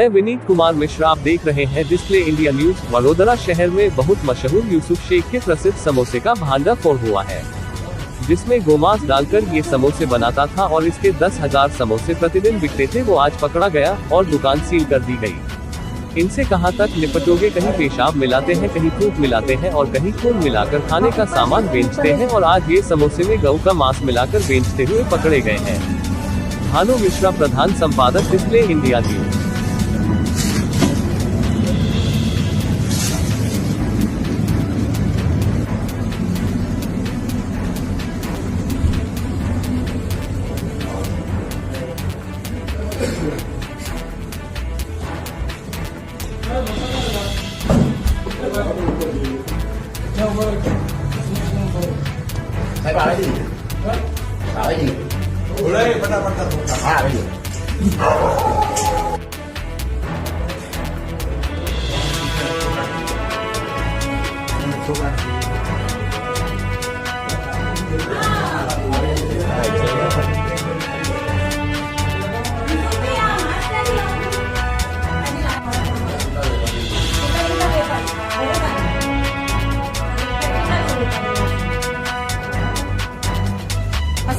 मैं विनीत कुमार मिश्रा, आप देख रहे हैं डिस्प्ले इंडिया न्यूज। वडोदरा शहर में बहुत मशहूर यूसुफ शेख के प्रसिद्ध समोसे का भांडाफोड़ हुआ है, जिसमें गोमांस डालकर ये समोसे बनाता था और इसके 10,000 समोसे प्रतिदिन बिकते थे। वो आज पकड़ा गया और दुकान सील कर दी गई। इनसे कहां तक निपटोगे? कहीं पेशाब मिलाते हैं, कहीं थूक मिलाते हैं और कहीं खून मिलाकर खाने का सामान बेचते हैं, और आज ये समोसे में गऊ का मांस मिलाकर बेचते हुए पकड़े गए हैं। भानु मिश्रा, प्रधान संपादक, डिस्प्ले इंडिया न्यूज।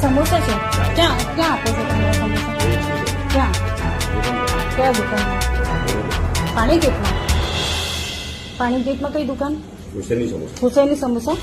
समोसा છે ક્યાં ક્યાં આપે છે તમે સમોસા? ક્યાં કયા દુકાનમાં? પાણી ગેટમાં કઈ દુકાન? હુસૈની સમોસા.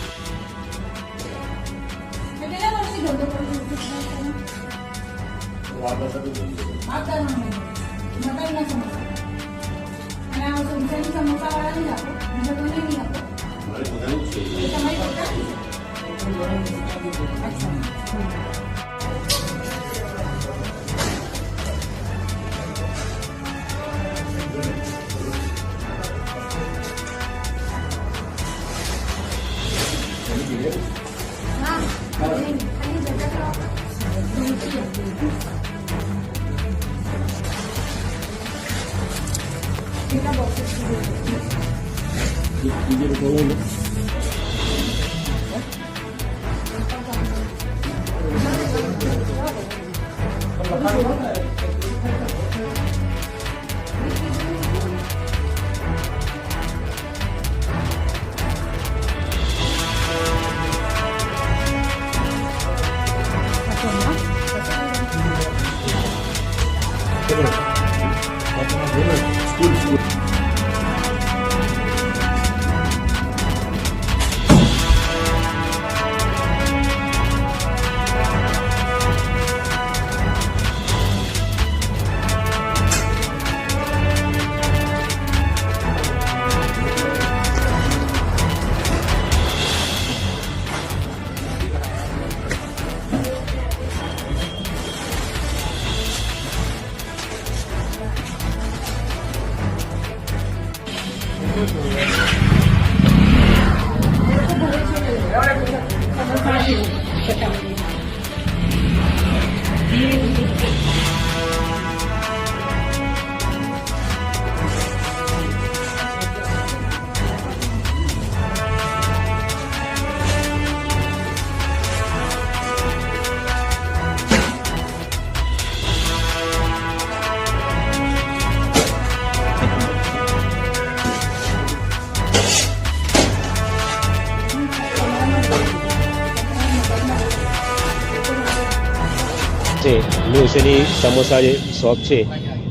હુસેની સમોસા જે શોપ છે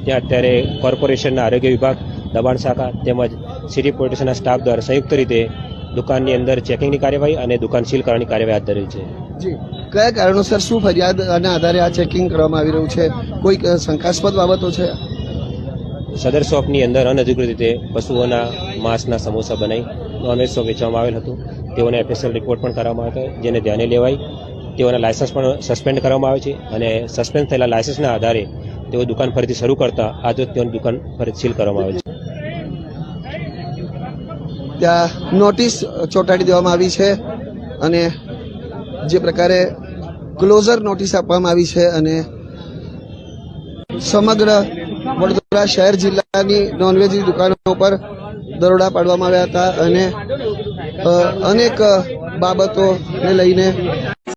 ત્યાં અત્યારે કોર્પોરેશનના આરોગ્ય વિભાગ, દબાણ શાખા તેમજ સિટી પોલીસ સ્ટેશનના સ્ટાફ દ્વારા સંયુક્ત રીતે દુકાનની અંદર ચેકિંગની કાર્યવાહી અને દુકાન સીલ કરવાની કાર્યવાહી હાથ ધરેલ છે. જી, કયા કારણોસર, શું ફરિયાદના આધારે આ ચેકિંગ કરવામાં આવી રહ્યું છે? કોઈ શંકાસ્પદ બાબતો છે? સદર શોપની અંદર અનધિકૃત રીતે પશુઓના માંસના સમોસા બનાવી નોનવેજ શોપ વેચવામાં આવેલ હતું. તેઓને એફએસએલ રિપોર્ટ પણ કરવામાં આવ્યો હતો, જેને ધ્યાને લેવાઈ તેઓના લાયસન્સ પણ સસ્પેન્ડ કરવામાં આવે છે અને સસ્પેન્ડ થયેલા લાયસન્સના આધારે તેઓ દુકાન ફરીથી શરૂ કરતા આજે તેઓની દુકાન ફરી સીલ કરવામાં આવે છે. ત્યાં નોટિસ ચોંટાડી દેવામાં આવી છે અને જે પ્રકારે ક્લોઝર નોટિસ આપવામાં આવી છે અને સમગ્ર વડોદરા શહેર જિલ્લાની નોનવેજની દુકાનો પર દરોડા પાડવામાં આવ્યા હતા અને અનેક બાબતોને લઈને